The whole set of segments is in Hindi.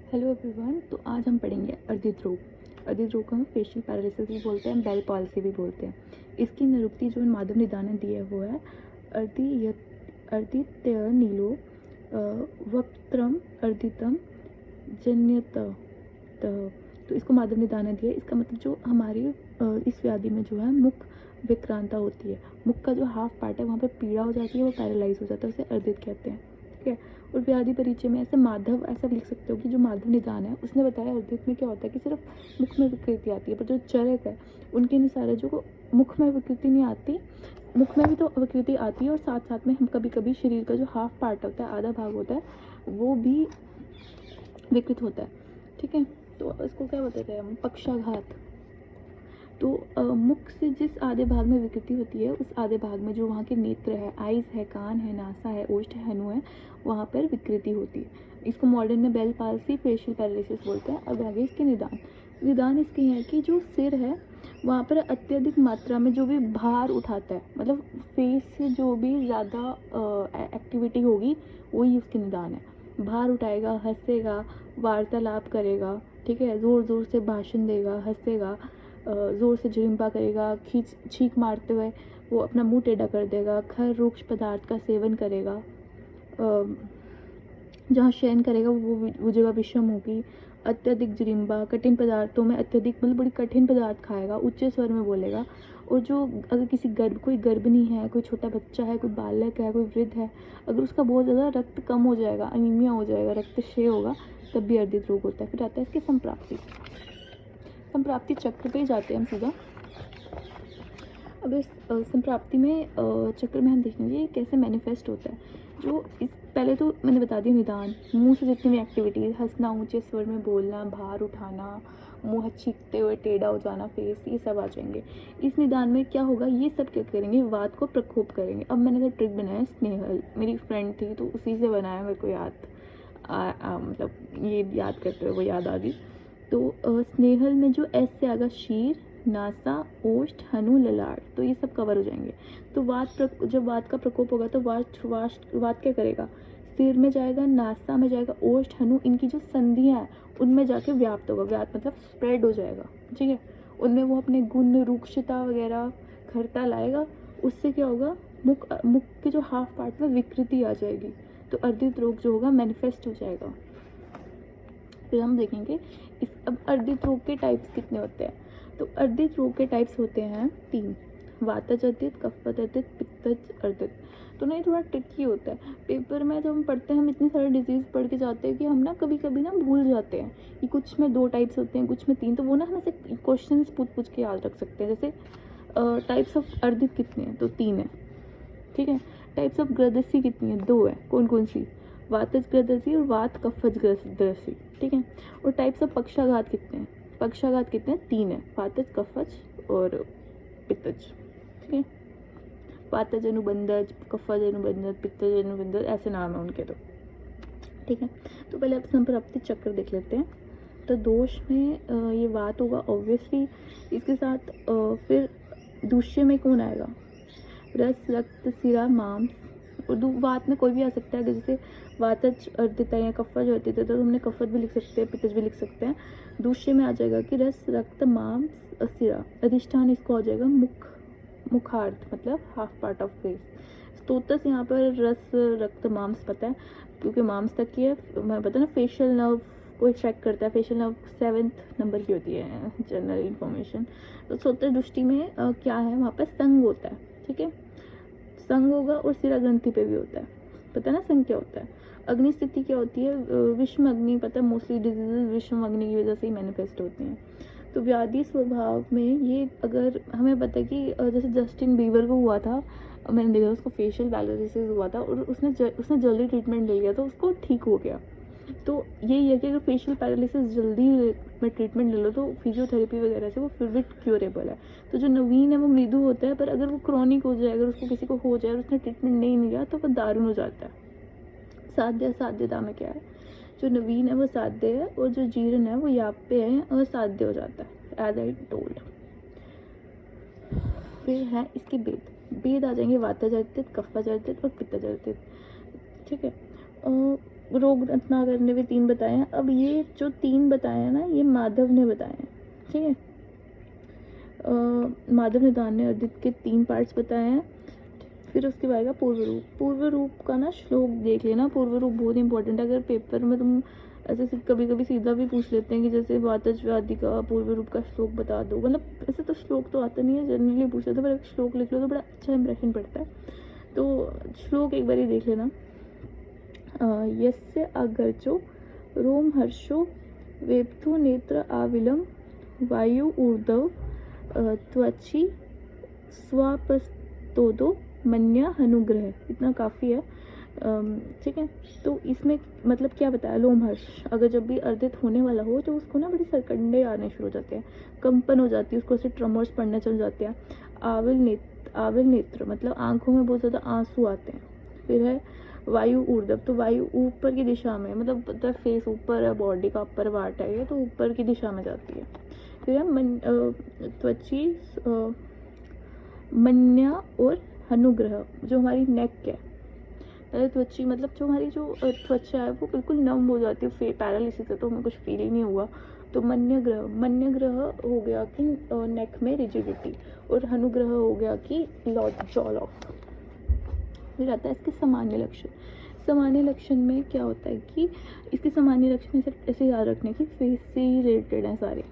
Hello everyone. तो आज हम पढ़ेंगे अर्दित रोग। अर्दित रोग को हम फेशियल पैरालिसिस भी बोलते हैं, बेल पॉल्सी भी बोलते हैं। इसकी निरुक्ति जो माधव निदान ने दी है वो है अर्दित्य नीलो वक्त्रम अर्दितम जन्यत। तो इसको माधव निदान ने दिया। इसका मतलब जो हमारी इस व्याधि में जो है मुख विक्रांता होती है, मुख का जो हाफ पार्ट है वहाँ पे पीड़ा हो जाती है, वो पैरालाइज हो जाता है, उसे अर्दित कहते हैं। ठीक है। और व्याधि परिचय में ऐसे माधव ऐसा लिख सकते हो कि जो माधव निदान है उसने बताया अर्दित में क्या होता है कि सिर्फ मुख में विकृति आती है, पर जो चरक है उनके अनुसार है जो मुख में विकृति नहीं आती, मुख में भी तो विकृति आती है और साथ साथ में हम कभी कभी शरीर का जो हाफ पार्ट होता है, आधा भाग होता है, वो भी विकृत होता है। ठीक है। तो इसको क्या बताते हैं हम, पक्षाघात। तो मुख से जिस आधे भाग में विकृति होती है उस आधे भाग में जो वहाँ के नेत्र है, आइज है, कान है, नासा है, ओष्ठ है, हनु है, वहाँ पर विकृति होती है। इसको मॉडर्न में बेल पाल्सी, फेशियल पैरालिसिस बोलते हैं। अब आगे इसके निदान इसके है कि जो सिर है वहाँ पर अत्यधिक मात्रा में जो भी भार उठाता है, मतलब फेस से जो भी ज़्यादा एक्टिविटी होगी वही उसके निदान है। भार उठाएगा, हंसेगा, वार्तालाप करेगा, ठीक है, ज़ोर ज़ोर से भाषण देगा, हंसेगा, ज़ोर से झिड़िम्पा करेगा, छींक मारते हुए वो अपना मुंह टेढ़ा कर देगा, खर रुक्ष पदार्थ का सेवन करेगा, जहाँ शयन करेगा वो जगह विषम होगी, अत्यधिक झिड़िम्पा, कठिन पदार्थों में अत्यधिक मतलब बड़ी कठिन पदार्थ खाएगा, उच्च स्वर में बोलेगा। और जो अगर कोई गर्भिणी है, कोई छोटा बच्चा है, कोई बालक है, कोई वृद्ध है, अगर उसका बहुत ज़्यादा रक्त कम हो जाएगा, अनीमिया हो जाएगा, रक्तक्षय होगा, तब भी अर्दित रोग होता है। फिर आता है इसकी संप्राप्ति चक्र पे जाते हैं हम सीधा। अब इस संप्राप्ति में चक्र में हम देखेंगे कैसे मैनिफेस्ट होता है। जो इस पहले तो मैंने बता दिया निदान, मुंह से जितनी भी एक्टिविटीज, हंसना, ऊंचे स्वर में बोलना, भार उठाना, मुंह छींकते हुए टेढ़ा हो जाना फेस, ये सब आ जाएंगे। इस निदान में क्या होगा, ये सब क्या करेंगे, वात को प्रकोप करेंगे। अब मैंने तो ट्रिक बनाया स्नेहल, मेरी फ्रेंड थी तो उसी से बनाया, मेरे को याद मतलब ये याद करते हुए वो याद आ गई। तो स्नेहल में जो एस से आएगा शीर, नासा, ओष्ठ, हनु, ललाट, तो ये सब कवर हो जाएंगे। तो जब वात का प्रकोप होगा तो वात क्या करेगा, सिर में जाएगा, नासा में जाएगा, ओष्ठ, हनु, इनकी जो संधियां हैं उनमें जाके व्याप्त होगा। व्याप्त मतलब स्प्रेड हो जाएगा। ठीक है। उनमें वो अपने गुण, रूक्षता वगैरह घरता लाएगा। उससे क्या होगा, मुख के जो हाफ पार्ट में विकृति आ जाएगी, तो अर्दित रोग जो होगा मैनिफेस्ट हो जाएगा। फिर हम देखेंगे अब अर्दित रोग के टाइप्स कितने होते हैं। तो अर्दित रोग के टाइप्स होते हैं 3, वातज अर्दित, कफत अर्दित, पित्तज अर्दित। तो ना ये थोड़ा ट्रिकी होता है। पेपर में जब हम पढ़ते हैं हम इतने सारे डिजीज़ पढ़ के जाते हैं कि हम ना कभी कभी ना भूल जाते हैं कि कुछ में 2 टाइप्स होते हैं, कुछ में 3। तो वो ना हम ऐसे क्वेश्चन पूछ के याद रख सकते हैं। जैसे टाइप्स ऑफ अर्दित कितने हैं, तो 3 है। ठीक है। टाइप्स ऑफ ग्रदसी कितनी है, 2 है। कौन कौन सी, वातज ग्रदसी और वात कफज ग्रदसी। ठीक है। और टाइप्स ऑफ पक्षाघात कितने हैं, 3 है, वातज, कफज और पित्तज। ठीक है। वातज अनुबंधज, कफज अनुबंधज, पित्तज अनुबंधज, ऐसे नाम है उनके। तो ठीक है। तो पहले आप संप्राप्ति चक्र देख लेते हैं। तो दोष में ये वात होगा ऑब्वियसली। इसके साथ फिर दूष्य में कौन आएगा, रस, रक्त, सिरा, मांस। और वात में कोई भी आ सकता है, जैसे वातज अर्दित है या कफज अर्दित है तो हमने कफज भी लिख सकते हैं, पित्तज भी लिख सकते हैं। दूसरे में आ जाएगा कि रस, रक्त, मांस, सिरा। अधिष्ठान इसको आ जाएगा मुखार्थ, मतलब हाफ पार्ट ऑफ फेस। स्तोत्रस यहाँ पर रस, रक्त, मांस पता है क्योंकि मांस तक की है। मैं पता ना फेशियल नर्व को इफेक्ट करता है। फेशियल नर्व 7th नंबर की होती है, जनरल इन्फॉर्मेशन। तो स्तोत्र दृष्टि में क्या है, वहाँ पर संग होता है। ठीक है। संग होगा और सिरा ग्रंथि पे भी होता है। पता है ना संग क्या होता है। अग्नि स्थिति क्या होती है, विषम अग्नि। पता है मोस्टली डिजीजेज विषम अग्नि की वजह से ही मैनिफेस्ट होते हैं। तो व्याधि स्वभाव में ये अगर हमें पता है कि जैसे जस्टिन बीबर को हुआ था, मैंने देखा उसको फेशियल पैरालिसिस हुआ था और उसने जल्दी ट्रीटमेंट ले लिया तो उसको ठीक हो गया। तो यही है कि अगर फेशियल पैरालिसिस जल्दी में ट्रीटमेंट ले लो तो फिजियोथेरेपी वगैरह से वो फिर भी क्योरेबल है। तो जो नवीन है वो मृदु होता है, पर अगर वो क्रॉनिक हो जाए, अगर उसको किसी को हो जाए और उसने ट्रीटमेंट नहीं लिया तो वो दारुण हो जाता है। साध्यता में क्या है, जो नवीन है वो साध्य है और जो जीर्ण है वो याप्य है और साध्य हो जाता है, एज आई टोल्ड। फिर है इसके भेद आ जाएंगे, वातज अर्दित, कफज अर्दित और पित्तज अर्दित। ठीक है। रोग ना करने पे 3 बताए हैं। अब ये जो 3 बताए हैं ना, ये माधव ने बताए हैं, ठीक है। माधव निदान ने अर्दित के 3 पार्ट्स बताए हैं। फिर उसके बाद आएगा पूर्व रूप। पूर्व रूप का ना श्लोक देख लेना, पूर्व रूप बहुत इंपॉर्टेंट है। अगर पेपर में तुम ऐसे कभी कभी सीधा भी पूछ लेते हैं कि जैसे वातजवादी का पूर्व रूप का श्लोक बता दो, मतलब ऐसे तो श्लोक तो आता नहीं है, जनरली पूछ लेते हैं, पर श्लोक लिख लो तो बड़ा अच्छा इंप्रेशन पड़ता है। तो श्लोक एक बार ही देख लेना। यस्य अगर्चो रोमहर्षो वेप्थो नेत्र आविलम वायु ऊर्ध्व त्वचि स्वापस्तोदो मन्या अनुग्रह। इतना काफ़ी है, ठीक है। तो इसमें मतलब क्या बताया, लोमहर्ष अगर जब भी अर्दित होने वाला हो तो उसको ना बड़ी सरकंडे आने शुरू हो जाते हैं, कंपन हो जाती है, उसको ऐसे ट्रमर्स पड़ने चल जाते हैं। आविल नेत्र मतलब आंखों में बहुत ज़्यादा आंसू आते हैं। फिर है वायु ऊर्ध्व, तो वायु ऊपर की दिशा में, मतलब फेस ऊपर है, बॉडी का अपर पार्ट है ये, तो ऊपर की दिशा में जाती है। फिर है त्वची मन्या और अनुग्रह, जो हमारी नेक है। पहले त्वची मतलब जो हमारी जो त्वचा है वो बिल्कुल नम हो जाती है, पैरालिसिस है तो हमें कुछ फील ही नहीं हुआ। तो मन्य ग्रह हो गया कि नेक में रिजिडिटी, और अनुग्रह हो गया कि जॉ लॉक। फिर आता है इसके सामान्य लक्षण। सामान्य लक्षण में क्या होता है कि इसके सामान्य लक्षण ऐसे याद रखने की फेस से ही रिलेटेड हैं सारे।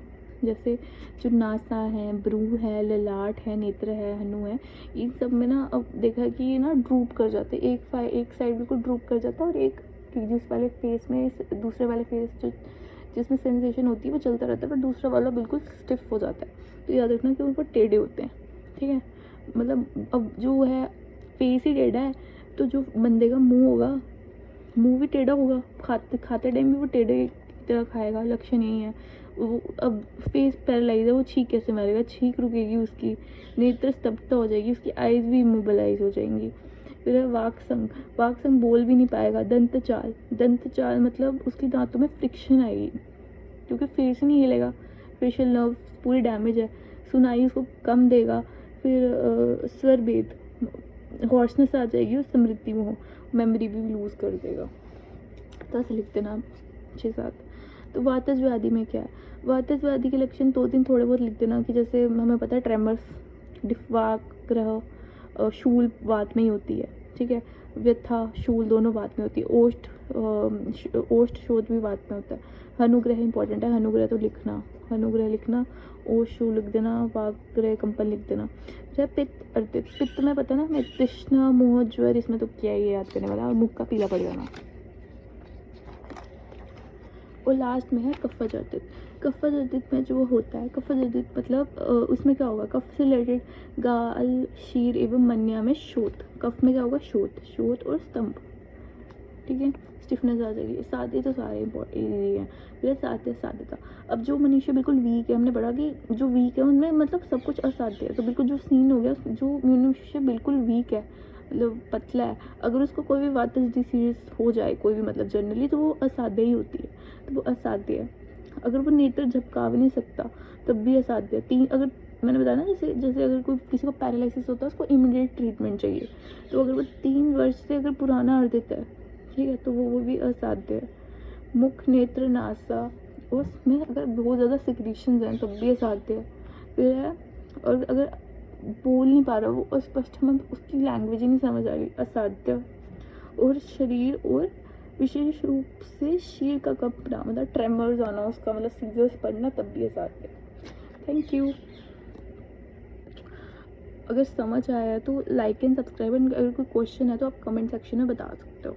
जैसे जो नासा है, ब्रू है, ललाट है, नेत्र है, हनु है, इन सब में ना अब देखा है कि ये ना ड्रूप कर जाते हैं, एक साइड बिल्कुल ड्रूप कर जाता है, और एक जिस वाले फेस में, दूसरे वाले फेस जो जिसमें सेंसेशन होती है वो चलता रहता है, पर दूसरा वाला बिल्कुल स्टिफ हो जाता है। तो याद रखना कि उनको टेढ़े होते हैं, ठीक है। मतलब अब जो है फेस ही टेढ़ा है, तो जो बंदे का मुंह होगा, मुंह भी टेढ़ा होगा, खाते टाइम भी वो टेढ़े की तरह खाएगा, लक्षण यही है। वो अब फेस पैरालाइज है, वो छींक कैसे मारेगा, छींक रुकेगी उसकी, नेत्र स्तब्धता हो जाएगी, उसकी आइज़ भी इमोबलाइज हो जाएंगी। फिर है वाक्संग बोल भी नहीं पाएगा। दंतचाल मतलब उसकी दांतों में फ्रिक्शन आएगी, क्योंकि फेस ही नहीं हिलेगा, फेशियल नर्व पूरी डैमेज है। सुनाई उसको कम देगा। फिर स्वर भेद, हॉर्सनेस आ जाएगी, और स्मृति में मेमोरी भी लूज़ कर देगा। तो ऐसे लिख देना 6-7। तो वातज व्याधि में क्या है, वातज व्याधि के लक्षण 2-3 थोड़े बहुत लिख देना, कि जैसे हमें पता है ट्रेमर्स, डिफवाक ग्रह शूल वात में ही होती है, ठीक है। व्यथा शूल दोनों वात में होती है। ओष्ठ शोध भी वात में होता है। हनुग्रह इंपॉर्टेंट है, हनुग्रह तो लिखना, हनुग्रह लिखना, ओष्ठ शूल लिख देना, वाग्रह कंपन लिख देना। जब पित्त अर्दित, पित्त में पता है ना, मैं तृष्णा मोह ज्वर, इसमें तो क्या ही याद करने वाला, और मुख का पीला पड़ जाना। और लास्ट में है कफज अर्दित। कफज अर्दित में जो होता है, कफज अर्दित मतलब उसमें क्या होगा, कफ से रिलेटेड गाल, शीर एवं मन्या में शोथ। कफ में क्या होगा, शोथ और स्तंभ, ठीक है। स्टिफनेस आ जाएगी। सादे तो सारे इजी हैं। फिर साध्यता। अब जो मनुष्य बिल्कुल वीक है, हमने पढ़ा कि जो वीक है उनमें मतलब सब कुछ असाध्य है, तो बिल्कुल जो सीन हो गया, जो मनुष्य बिल्कुल वीक है, मतलब पतला है, अगर उसको कोई भी वातज डिसीज हो जाए, कोई भी मतलब जनरली, तो वो असाध्य ही होती है, तो वो असाध्य है। अगर वो नेत्र झपका भी नहीं सकता तब भी असाध्य है। अगर मैंने बताया ना, जैसे अगर कोई किसी को पैरालिसिस होता है, उसको इमीडिएट ट्रीटमेंट चाहिए, तो अगर वो 3 वर्ष से अगर पुराना अर्दित है, ठीक है, तो वो भी असाध्य है। मुख, नेत्र, नासा, उसमें अगर बहुत ज़्यादा सिक्रीशंस हैं तब भी असाध्य है। फिर है, और अगर बोल नहीं पा रहा, वो अस्पष्ट, हमें उसकी लैंग्वेज ही नहीं समझ आ रही, असाध्य। और शरीर और विशेष रूप से शीर का कपड़ा, मतलब ट्रेमर्स आना उसका, मतलब सीजर्स पड़ना, तब भी असाध्य। Thank you. अगर समझ आया है तो लाइक एंड सब्सक्राइब, अगर कोई क्वेश्चन है तो आप कमेंट सेक्शन में बता सकते हो।